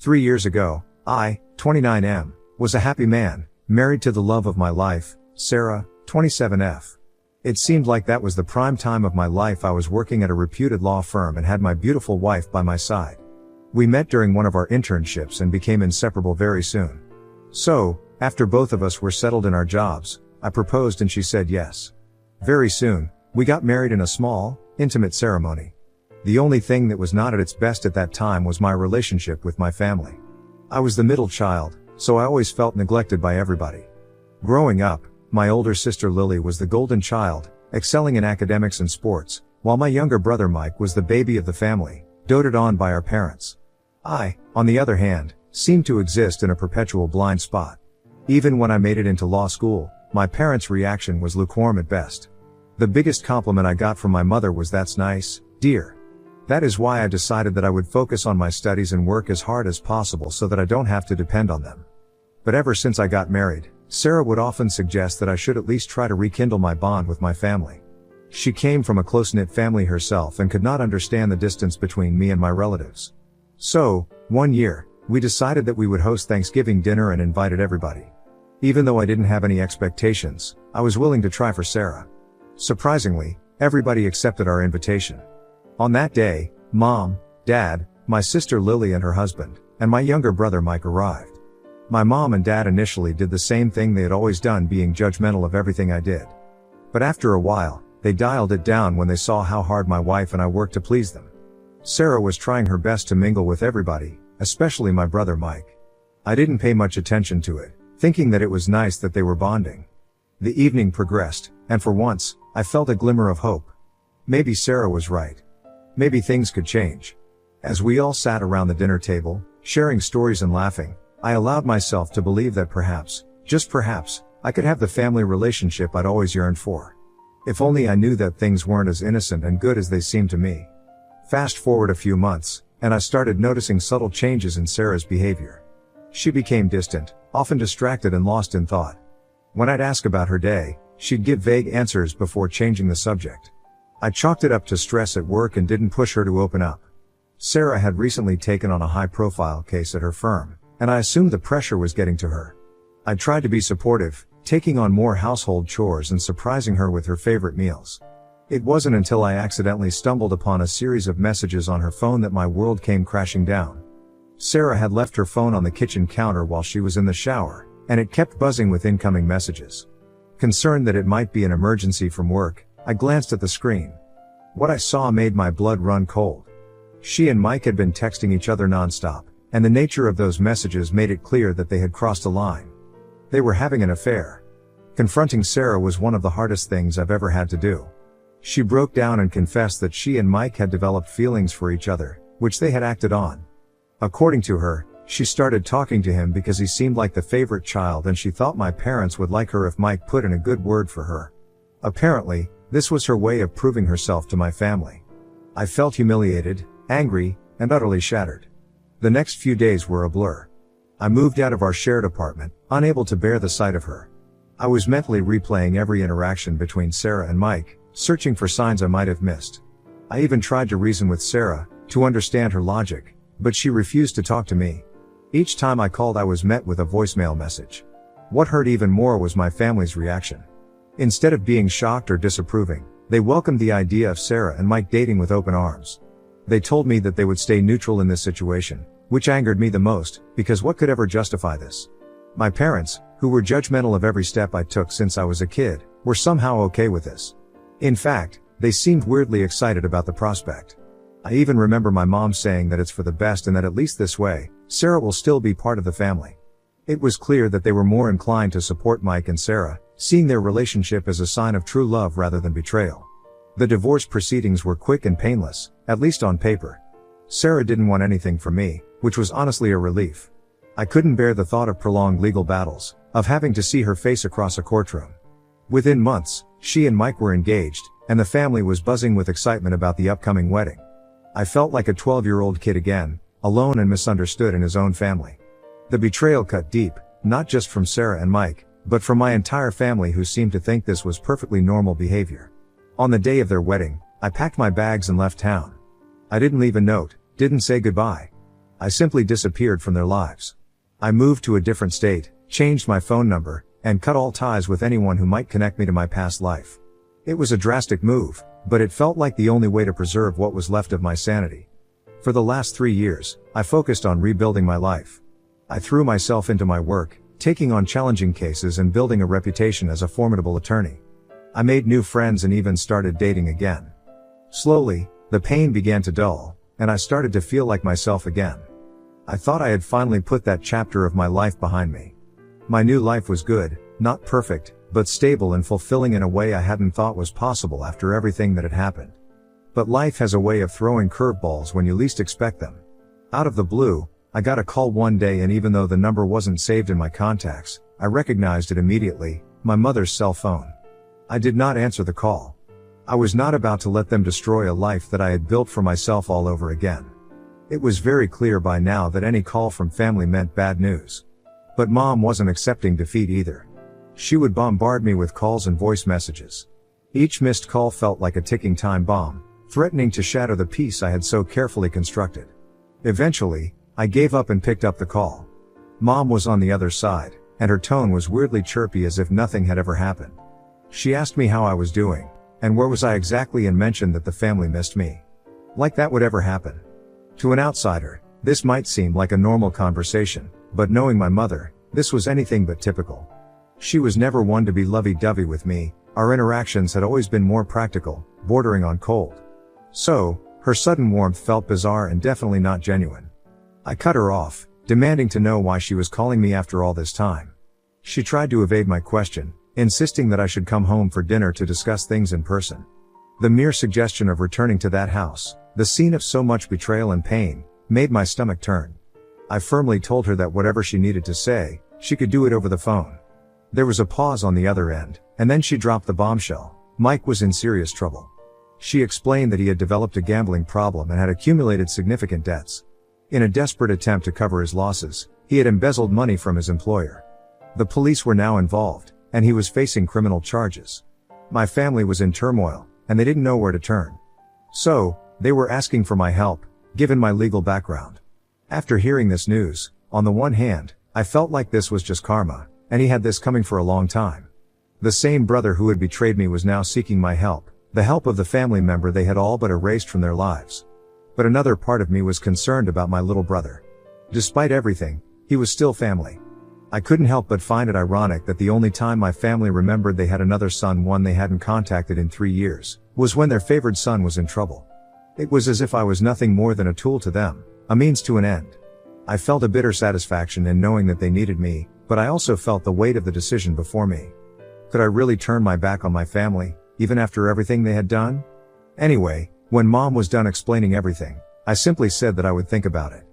3 years ago, I, 29M, was a happy man, married to the love of my life, Sarah, 27F. It seemed like that was the prime time of my life. I was working at a reputed law firm and had my beautiful wife by my side. We met during one of our internships and became inseparable very soon. So, after both of us were settled in our jobs, I proposed and she said yes. Very soon, we got married in a small, intimate ceremony. The only thing that was not at its best at that time was my relationship with my family. I was the middle child, so I always felt neglected by everybody. Growing up, my older sister Lily was the golden child, excelling in academics and sports, while my younger brother Mike was the baby of the family, doted on by our parents. I, on the other hand, seemed to exist in a perpetual blind spot. Even when I made it into law school, my parents' reaction was lukewarm at best. The biggest compliment I got from my mother was, "That's nice, dear." That is why I decided that I would focus on my studies and work as hard as possible so that I don't have to depend on them. But ever since I got married, Sarah would often suggest that I should at least try to rekindle my bond with my family. She came from a close-knit family herself and could not understand the distance between me and my relatives. So, one year, we decided that we would host Thanksgiving dinner and invited everybody. Even though I didn't have any expectations, I was willing to try for Sarah. Surprisingly, everybody accepted our invitation. On that day, Mom, Dad, my sister Lily and her husband, and my younger brother Mike arrived. My mom and dad initially did the same thing they had always done, being judgmental of everything I did. But after a while, they dialed it down when they saw how hard my wife and I worked to please them. Sarah was trying her best to mingle with everybody, especially my brother Mike. I didn't pay much attention to it, thinking that it was nice that they were bonding. The evening progressed, and for once, I felt a glimmer of hope. Maybe Sarah was right. Maybe things could change. As we all sat around the dinner table, sharing stories and laughing, I allowed myself to believe that perhaps, just perhaps, I could have the family relationship I'd always yearned for. If only I knew that things weren't as innocent and good as they seemed to me. Fast forward a few months, and I started noticing subtle changes in Sarah's behavior. She became distant, often distracted and lost in thought. When I'd ask about her day, she'd give vague answers before changing the subject. I chalked it up to stress at work and didn't push her to open up. Sarah had recently taken on a high-profile case at her firm, and I assumed the pressure was getting to her. I tried to be supportive, taking on more household chores and surprising her with her favorite meals. It wasn't until I accidentally stumbled upon a series of messages on her phone that my world came crashing down. Sarah had left her phone on the kitchen counter while she was in the shower, and it kept buzzing with incoming messages. Concerned that it might be an emergency from work, I glanced at the screen. What I saw made my blood run cold. She and Mike had been texting each other nonstop, and the nature of those messages made it clear that they had crossed a line. They were having an affair. Confronting Sarah was one of the hardest things I've ever had to do. She broke down and confessed that she and Mike had developed feelings for each other, which they had acted on. According to her, she started talking to him because he seemed like the favorite child and she thought my parents would like her if Mike put in a good word for her. Apparently, this was her way of proving herself to my family. I felt humiliated, angry, and utterly shattered. The next few days were a blur. I moved out of our shared apartment, unable to bear the sight of her. I was mentally replaying every interaction between Sarah and Mike, searching for signs I might have missed. I even tried to reason with Sarah, to understand her logic, but she refused to talk to me. Each time I called I was met with a voicemail message. What hurt even more was my family's reaction. Instead of being shocked or disapproving, they welcomed the idea of Sarah and Mike dating with open arms. They told me that they would stay neutral in this situation, which angered me the most, because what could ever justify this? My parents, who were judgmental of every step I took since I was a kid, were somehow okay with this. In fact, they seemed weirdly excited about the prospect. I even remember my mom saying that it's for the best and that at least this way, Sarah will still be part of the family. It was clear that they were more inclined to support Mike and Sarah, seeing their relationship as a sign of true love rather than betrayal. The divorce proceedings were quick and painless, at least on paper. Sarah didn't want anything from me, which was honestly a relief. I couldn't bear the thought of prolonged legal battles, of having to see her face across a courtroom. Within months, she and Mike were engaged, and the family was buzzing with excitement about the upcoming wedding. I felt like a 12-year-old kid again, alone and misunderstood in his own family. The betrayal cut deep, not just from Sarah and Mike, but from my entire family who seemed to think this was perfectly normal behavior. On the day of their wedding, I packed my bags and left town. I didn't leave a note, didn't say goodbye. I simply disappeared from their lives. I moved to a different state, changed my phone number, and cut all ties with anyone who might connect me to my past life. It was a drastic move, but it felt like the only way to preserve what was left of my sanity. For the last 3 years, I focused on rebuilding my life. I threw myself into my work, taking on challenging cases and building a reputation as a formidable attorney. I made new friends and even started dating again. Slowly, the pain began to dull, and I started to feel like myself again. I thought I had finally put that chapter of my life behind me. My new life was good, not perfect, but stable and fulfilling in a way I hadn't thought was possible after everything that had happened. But life has a way of throwing curveballs when you least expect them. Out of the blue, I got a call one day, and even though the number wasn't saved in my contacts, I recognized it immediately: my mother's cell phone. I did not answer the call. I was not about to let them destroy a life that I had built for myself all over again. It was very clear by now that any call from family meant bad news. But Mom wasn't accepting defeat either. She would bombard me with calls and voice messages. Each missed call felt like a ticking time bomb, threatening to shatter the peace I had so carefully constructed. Eventually, I gave up and picked up the call. Mom was on the other side, and her tone was weirdly chirpy, as if nothing had ever happened. She asked me how I was doing, and where was I exactly, and mentioned that the family missed me. Like that would ever happen. To an outsider, this might seem like a normal conversation, but knowing my mother, this was anything but typical. She was never one to be lovey-dovey with me. Our interactions had always been more practical, bordering on cold. So, her sudden warmth felt bizarre and definitely not genuine. I cut her off, demanding to know why she was calling me after all this time. She tried to evade my question, insisting that I should come home for dinner to discuss things in person. The mere suggestion of returning to that house, the scene of so much betrayal and pain, made my stomach turn. I firmly told her that whatever she needed to say, she could do it over the phone. There was a pause on the other end, and then she dropped the bombshell: Mike was in serious trouble. She explained that he had developed a gambling problem and had accumulated significant debts. In a desperate attempt to cover his losses, he had embezzled money from his employer. The police were now involved, and he was facing criminal charges. My family was in turmoil, and they didn't know where to turn. So, they were asking for my help, given my legal background. After hearing this news, on the one hand, I felt like this was just karma, and he had this coming for a long time. The same brother who had betrayed me was now seeking my help, the help of the family member they had all but erased from their lives. But another part of me was concerned about my little brother. Despite everything, he was still family. I couldn't help but find it ironic that the only time my family remembered they had another son, one they hadn't contacted in 3 years, was when their favored son was in trouble. It was as if I was nothing more than a tool to them, a means to an end. I felt a bitter satisfaction in knowing that they needed me, but I also felt the weight of the decision before me. Could I really turn my back on my family, even after everything they had done? Anyway, when Mom was done explaining everything, I simply said that I would think about it.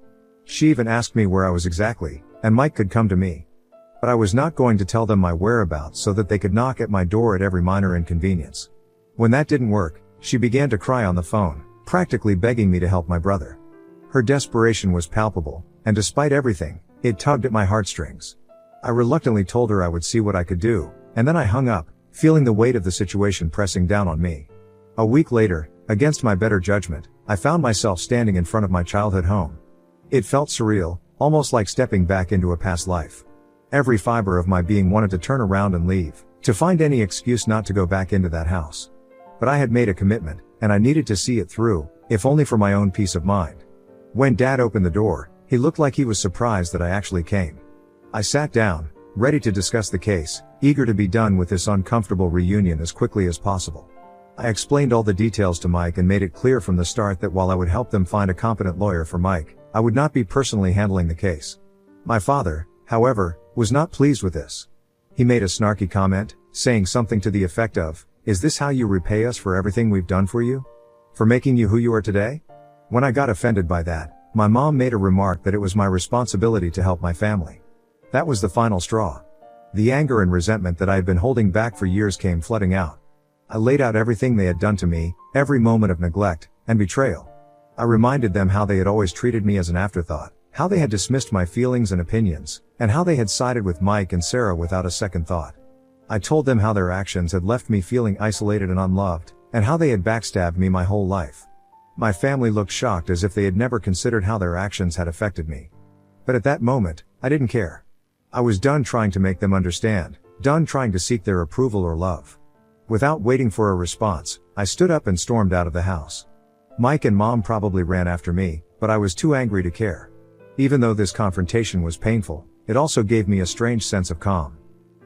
She even asked me where I was exactly, and Mike could come to me. But I was not going to tell them my whereabouts so that they could knock at my door at every minor inconvenience. When that didn't work, she began to cry on the phone, practically begging me to help my brother. Her desperation was palpable, and despite everything, it tugged at my heartstrings. I reluctantly told her I would see what I could do, and then I hung up, feeling the weight of the situation pressing down on me. A week later, against my better judgment, I found myself standing in front of my childhood home. It felt surreal, almost like stepping back into a past life. Every fiber of my being wanted to turn around and leave, to find any excuse not to go back into that house. But I had made a commitment, and I needed to see it through, if only for my own peace of mind. When Dad opened the door, he looked like he was surprised that I actually came. I sat down, ready to discuss the case, eager to be done with this uncomfortable reunion as quickly as possible. I explained all the details to Mike and made it clear from the start that while I would help them find a competent lawyer for Mike, I would not be personally handling the case. My father, however, was not pleased with this. He made a snarky comment, saying something to the effect of, "Is this how you repay us for everything we've done for you? For making you who you are today?" When I got offended by that, my mom made a remark that it was my responsibility to help my family. That was the final straw. The anger and resentment that I had been holding back for years came flooding out. I laid out everything they had done to me, every moment of neglect and betrayal. I reminded them how they had always treated me as an afterthought, how they had dismissed my feelings and opinions, and how they had sided with Mike and Sarah without a second thought. I told them how their actions had left me feeling isolated and unloved, and how they had backstabbed me my whole life. My family looked shocked as if they had never considered how their actions had affected me. But at that moment, I didn't care. I was done trying to make them understand, done trying to seek their approval or love. Without waiting for a response, I stood up and stormed out of the house. Mike and Mom probably ran after me, but I was too angry to care. Even though this confrontation was painful, it also gave me a strange sense of calm.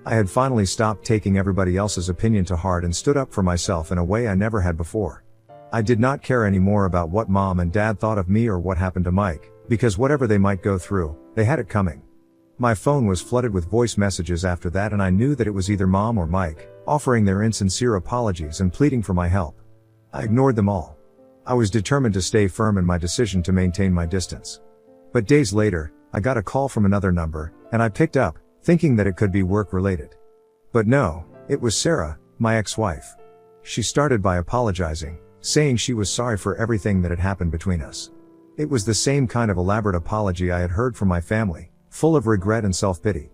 I had finally stopped taking everybody else's opinion to heart and stood up for myself in a way I never had before. I did not care anymore about what Mom and Dad thought of me or what happened to Mike, because whatever they might go through, they had it coming. My phone was flooded with voice messages after that, and I knew that it was either Mom or Mike, offering their insincere apologies and pleading for my help. I ignored them all. I was determined to stay firm in my decision to maintain my distance. But days later, I got a call from another number, and I picked up, thinking that it could be work-related. But no, it was Sarah, my ex-wife. She started by apologizing, saying she was sorry for everything that had happened between us. It was the same kind of elaborate apology I had heard from my family, full of regret and self-pity.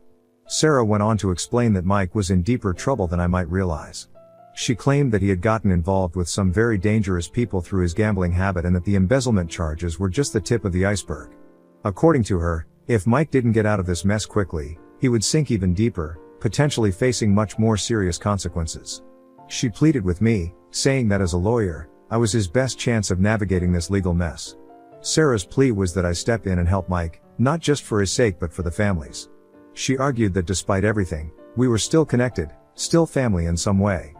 Sarah went on to explain that Mike was in deeper trouble than I might realize. She claimed that he had gotten involved with some very dangerous people through his gambling habit and that the embezzlement charges were just the tip of the iceberg. According to her, if Mike didn't get out of this mess quickly, he would sink even deeper, potentially facing much more serious consequences. She pleaded with me, saying that as a lawyer, I was his best chance of navigating this legal mess. Sarah's plea was that I step in and help Mike, not just for his sake but for the family's. She argued that despite everything, we were still connected, still family in some way.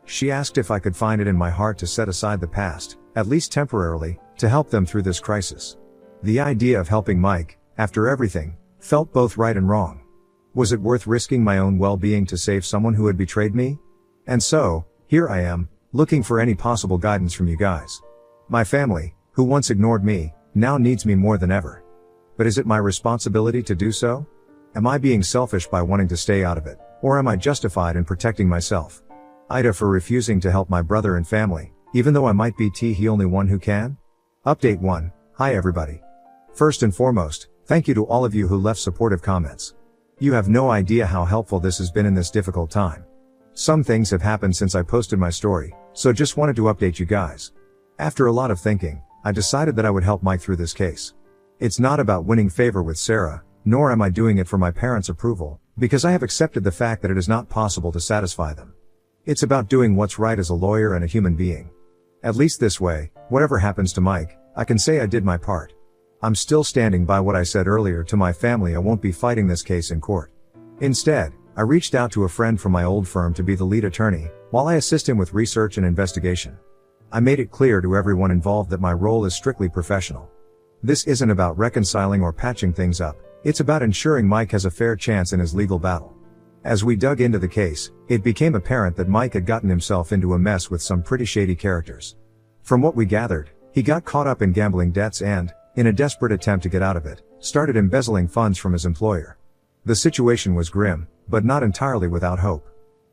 She asked if I could find it in my heart to set aside the past, at least temporarily, to help them through this crisis. The idea of helping Mike, after everything, felt both right and wrong. Was it worth risking my own well-being to save someone who had betrayed me? And so, here I am, looking for any possible guidance from you guys. My family, who once ignored me, now needs me more than ever. But is it my responsibility to do so? Am I being selfish by wanting to stay out of it, or am I justified in protecting myself? Ida for refusing to help my brother and family, even though I might be he only one who can? Update 1. Hi everybody. First and foremost, thank you to all of you who left supportive comments. You have no idea how helpful this has been in this difficult time. Some things have happened since I posted my story, so just wanted to update you guys. After a lot of thinking, I decided that I would help Mike through this case. It's not about winning favor with Sarah, nor am I doing it for my parents' approval, because I have accepted the fact that it is not possible to satisfy them. It's about doing what's right as a lawyer and a human being. At least this way, whatever happens to Mike, I can say I did my part. I'm still standing by what I said earlier to my family. I won't be fighting this case in court. Instead, I reached out to a friend from my old firm to be the lead attorney, while I assist him with research and investigation. I made it clear to everyone involved that my role is strictly professional. This isn't about reconciling or patching things up, it's about ensuring Mike has a fair chance in his legal battle. As we dug into the case, it became apparent that Mike had gotten himself into a mess with some pretty shady characters. From what we gathered, he got caught up in gambling debts and, in a desperate attempt to get out of it, started embezzling funds from his employer. The situation was grim, but not entirely without hope.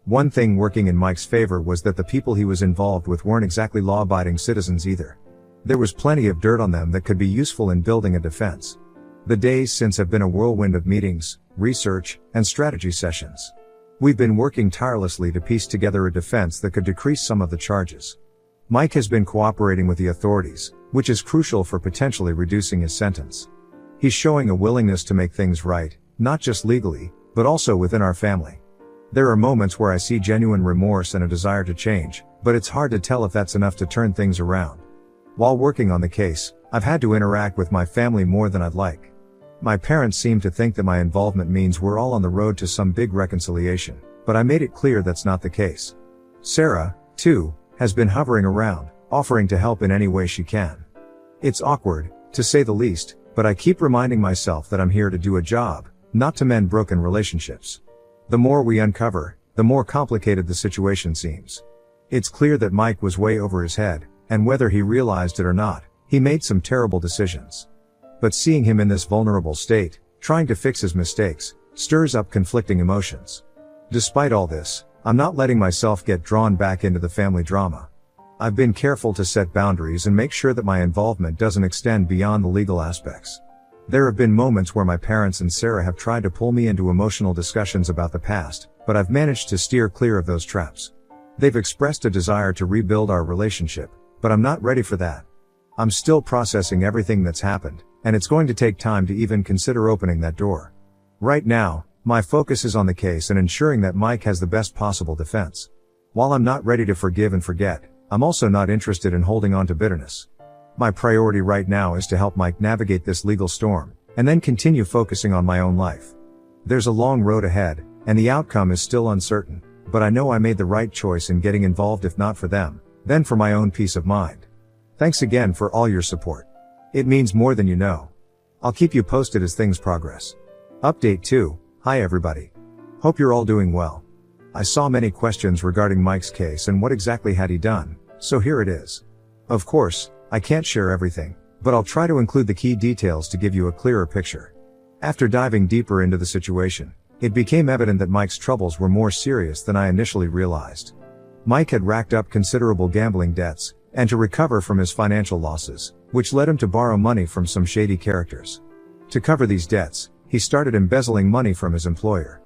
One thing working in Mike's favor was that the people he was involved with weren't exactly law-abiding citizens either. There was plenty of dirt on them that could be useful in building a defense. The days since have been a whirlwind of meetings, research, and strategy sessions. We've been working tirelessly to piece together a defense that could decrease some of the charges. Mike has been cooperating with the authorities, which is crucial for potentially reducing his sentence. He's showing a willingness to make things right, not just legally, but also within our family. There are moments where I see genuine remorse and a desire to change, but it's hard to tell if that's enough to turn things around. While working on the case, I've had to interact with my family more than I'd like. My parents seem to think that my involvement means we're all on the road to some big reconciliation, but I made it clear that's not the case. Sarah, too, has been hovering around, offering to help in any way she can. It's awkward, to say the least, but I keep reminding myself that I'm here to do a job, not to mend broken relationships. The more we uncover, the more complicated the situation seems. It's clear that Mike was way over his head, and whether he realized it or not, he made some terrible decisions. But seeing him in this vulnerable state, trying to fix his mistakes, stirs up conflicting emotions. Despite all this, I'm not letting myself get drawn back into the family drama. I've been careful to set boundaries and make sure that my involvement doesn't extend beyond the legal aspects. There have been moments where my parents and Sarah have tried to pull me into emotional discussions about the past, but I've managed to steer clear of those traps. They've expressed a desire to rebuild our relationship, but I'm not ready for that. I'm still processing everything that's happened, and it's going to take time to even consider opening that door. Right now, my focus is on the case and ensuring that Mike has the best possible defense. While I'm not ready to forgive and forget, I'm also not interested in holding on to bitterness. My priority right now is to help Mike navigate this legal storm, and then continue focusing on my own life. There's a long road ahead, and the outcome is still uncertain, but I know I made the right choice in getting involved, if not for them, then for my own peace of mind. Thanks again for all your support. It means more than you know. I'll keep you posted as things progress. Update 2. Hi everybody. Hope you're all doing well. I saw many questions regarding Mike's case and what exactly had he done, so here it is. Of course, I can't share everything, but I'll try to include the key details to give you a clearer picture. After diving deeper into the situation, it became evident that Mike's troubles were more serious than I initially realized. Mike had racked up considerable gambling debts, and to recover from his financial losses, which led him to borrow money from some shady characters. To cover these debts, he started embezzling money from his employer.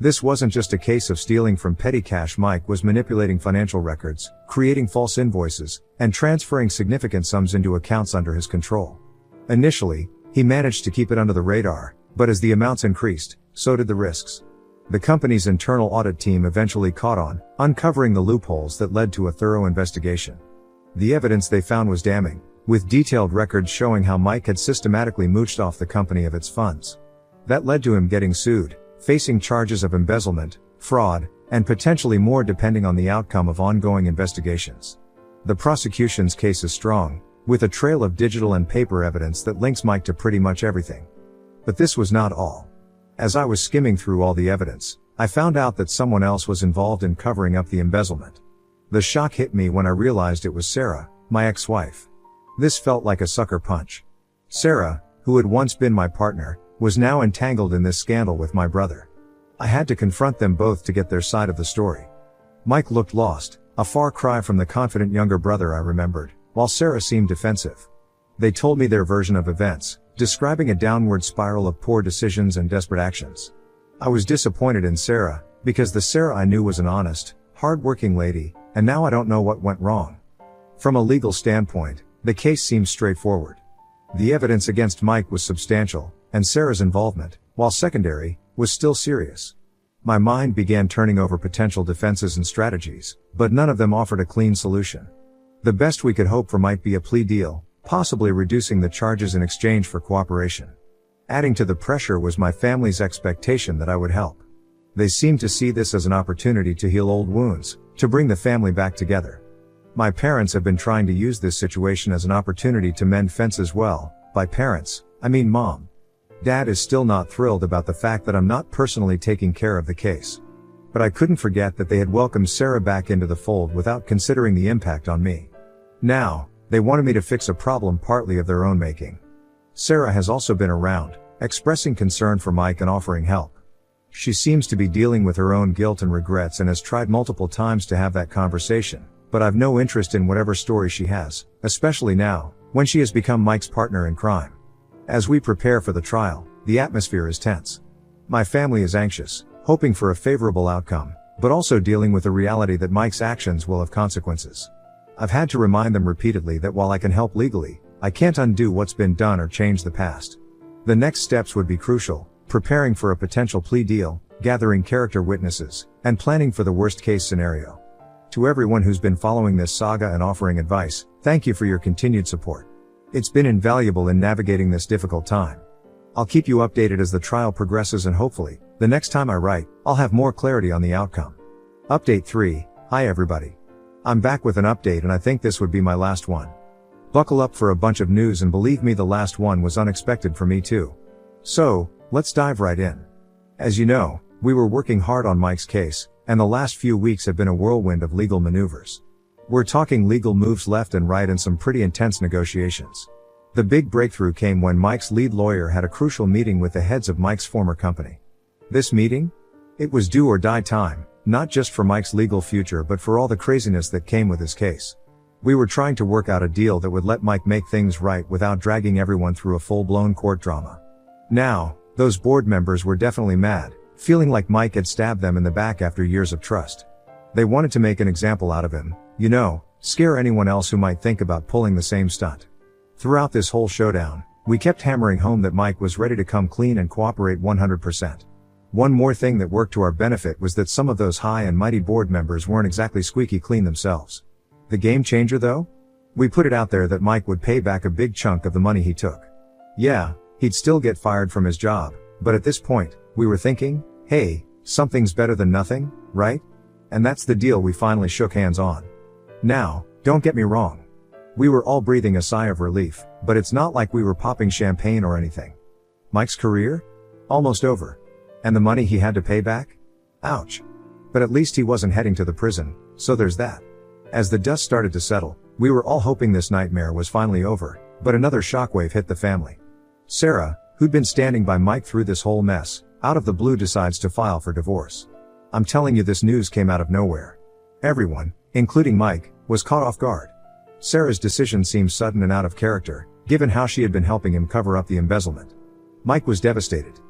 This wasn't just a case of stealing from petty cash. Mike was manipulating financial records, creating false invoices, and transferring significant sums into accounts under his control. Initially, he managed to keep it under the radar, but as the amounts increased, so did the risks. The company's internal audit team eventually caught on, uncovering the loopholes that led to a thorough investigation. The evidence they found was damning, with detailed records showing how Mike had systematically mooched off the company of its funds. That led to him getting sued, facing charges of embezzlement, fraud, and potentially more depending on the outcome of ongoing investigations. The prosecution's case is strong, with a trail of digital and paper evidence that links Mike to pretty much everything. But this was not all. As I was skimming through all the evidence, I found out that someone else was involved in covering up the embezzlement. The shock hit me when I realized it was Sarah, my ex-wife. This felt like a sucker punch. Sarah, who had once been my partner, was now entangled in this scandal with my brother. I had to confront them both to get their side of the story. Mike looked lost, a far cry from the confident younger brother I remembered, while Sarah seemed defensive. They told me their version of events, describing a downward spiral of poor decisions and desperate actions. I was disappointed in Sarah, because the Sarah I knew was an honest, hard-working lady, and now I don't know what went wrong. From a legal standpoint, the case seems straightforward. The evidence against Mike was substantial, and Sarah's involvement, while secondary, was still serious. My mind began turning over potential defenses and strategies, but none of them offered a clean solution. The best we could hope for might be a plea deal, possibly reducing the charges in exchange for cooperation. Adding to the pressure was my family's expectation that I would help. They seemed to see this as an opportunity to heal old wounds, to bring the family back together. My parents have been trying to use this situation as an opportunity to mend fences. Well, by parents, I mean Mom. Dad is still not thrilled about the fact that I'm not personally taking care of the case. But I couldn't forget that they had welcomed Sarah back into the fold without considering the impact on me. Now, they wanted me to fix a problem partly of their own making. Sarah has also been around, expressing concern for Mike and offering help. She seems to be dealing with her own guilt and regrets and has tried multiple times to have that conversation, but I've no interest in whatever story she has, especially now, when she has become Mike's partner in crime. As we prepare for the trial, the atmosphere is tense. My family is anxious, hoping for a favorable outcome, but also dealing with the reality that Mike's actions will have consequences. I've had to remind them repeatedly that while I can help legally, I can't undo what's been done or change the past. The next steps would be crucial, preparing for a potential plea deal, gathering character witnesses, and planning for the worst-case scenario. To everyone who's been following this saga and offering advice, thank you for your continued support. It's been invaluable in navigating this difficult time. I'll keep you updated as the trial progresses and hopefully, the next time I write, I'll have more clarity on the outcome. Update 3. Hi everybody. I'm back with an update and I think this would be my last one. Buckle up for a bunch of news and believe me, the last one was unexpected for me too. So, let's dive right in. As you know, we were working hard on Mike's case, and the last few weeks have been a whirlwind of legal maneuvers. We're talking legal moves left and right and some pretty intense negotiations. The big breakthrough came when Mike's lead lawyer had a crucial meeting with the heads of Mike's former company. This meeting? It was do or die time, not just for Mike's legal future but for all the craziness that came with his case. We were trying to work out a deal that would let Mike make things right without dragging everyone through a full-blown court drama. Now, those board members were definitely mad, feeling like Mike had stabbed them in the back after years of trust. They wanted to make an example out of him, scare anyone else who might think about pulling the same stunt. Throughout this whole showdown, we kept hammering home that Mike was ready to come clean and cooperate 100%. One more thing that worked to our benefit was that some of those high and mighty board members weren't exactly squeaky clean themselves. The game changer though? We put it out there that Mike would pay back a big chunk of the money he took. Yeah, he'd still get fired from his job, but at this point, we were thinking, hey, something's better than nothing, right? And that's the deal we finally shook hands on. Now, don't get me wrong. We were all breathing a sigh of relief, but it's not like we were popping champagne or anything. Mike's career? Almost over. And the money he had to pay back? Ouch. But at least he wasn't heading to the prison, so there's that. As the dust started to settle, we were all hoping this nightmare was finally over, but another shockwave hit the family. Sarah, who'd been standing by Mike through this whole mess, out of the blue decides to file for divorce. I'm telling you, this news came out of nowhere. Everyone, including Mike, was caught off guard. Sarah's decision seemed sudden and out of character, given how she had been helping him cover up the embezzlement. Mike was devastated.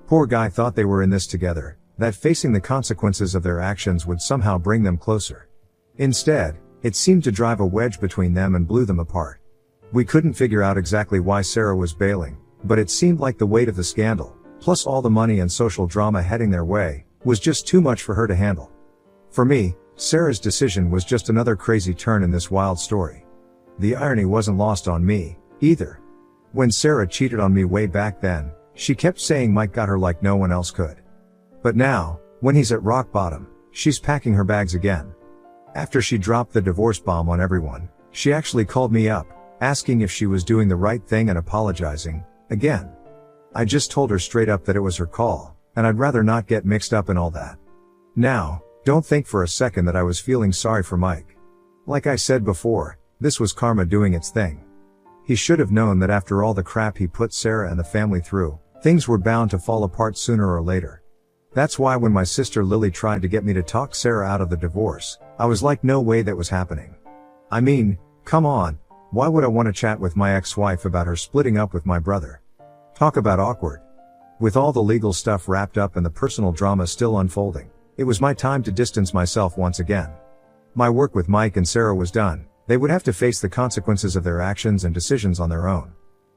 Poor guy thought they were in this together, that facing the consequences of their actions would somehow bring them closer. Instead, it seemed to drive a wedge between them and blew them apart. We couldn't figure out exactly why Sarah was bailing, but it seemed like the weight of the scandal, plus all the money and social drama heading their way, was just too much for her to handle. For me, Sarah's decision was just another crazy turn in this wild story. The irony wasn't lost on me, either. When Sarah cheated on me way back then, she kept saying Mike got her like no one else could. But now, when he's at rock bottom, she's packing her bags again. After she dropped the divorce bomb on everyone, she actually called me up, asking if she was doing the right thing and apologizing, again. I just told her straight up that it was her call, and I'd rather not get mixed up in all that. Now, don't think for a second that I was feeling sorry for Mike. Like I said before, this was karma doing its thing. He should have known that after all the crap he put Sarah and the family through, things were bound to fall apart sooner or later. That's why when my sister Lily tried to get me to talk Sarah out of the divorce, I was like, no way that was happening. I mean, come on, why would I want to chat with my ex-wife about her splitting up with my brother? Talk about awkward. With all the legal stuff wrapped up and the personal drama still unfolding, it was my time to distance myself once again. My work with Mike and Sarah was done. They would have to face the consequences of their actions and decisions on their own.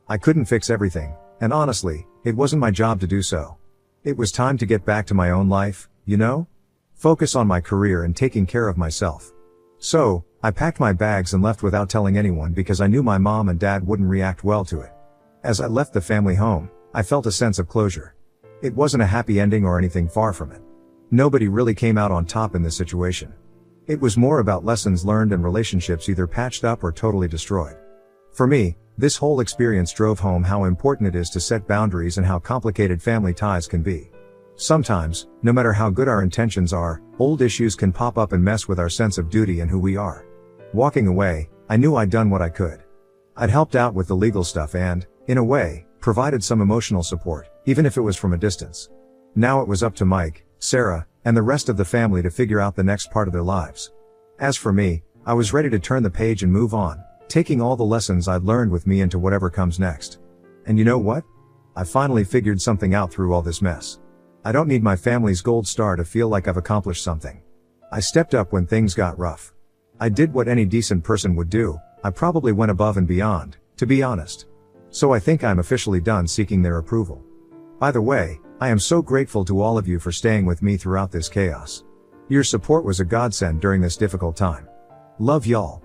I couldn't fix everything, and honestly, it wasn't my job to do so. It was time to get back to my own life, you know? Focus on my career and taking care of myself. So, I packed my bags and left without telling anyone because I knew my mom and dad wouldn't react well to it. As I left the family home, I felt a sense of closure. It wasn't a happy ending or anything, far from it. Nobody really came out on top in this situation. It was more about lessons learned and relationships either patched up or totally destroyed. For me, this whole experience drove home how important it is to set boundaries and how complicated family ties can be. Sometimes, no matter how good our intentions are, old issues can pop up and mess with our sense of duty and who we are. Walking away, I knew I'd done what I could. I'd helped out with the legal stuff and, in a way, provided some emotional support, even if it was from a distance. Now it was up to Mike, Sarah, and the rest of the family to figure out the next part of their lives. As for me, I was ready to turn the page and move on, taking all the lessons I'd learned with me into whatever comes next. And you know what? I finally figured something out through all this mess. I don't need my family's gold star to feel like I've accomplished something. I stepped up when things got rough. I did what any decent person would do. I probably went above and beyond, to be honest. So I think I'm officially done seeking their approval. By the way, I am so grateful to all of you for staying with me throughout this chaos. Your support was a godsend during this difficult time. Love y'all.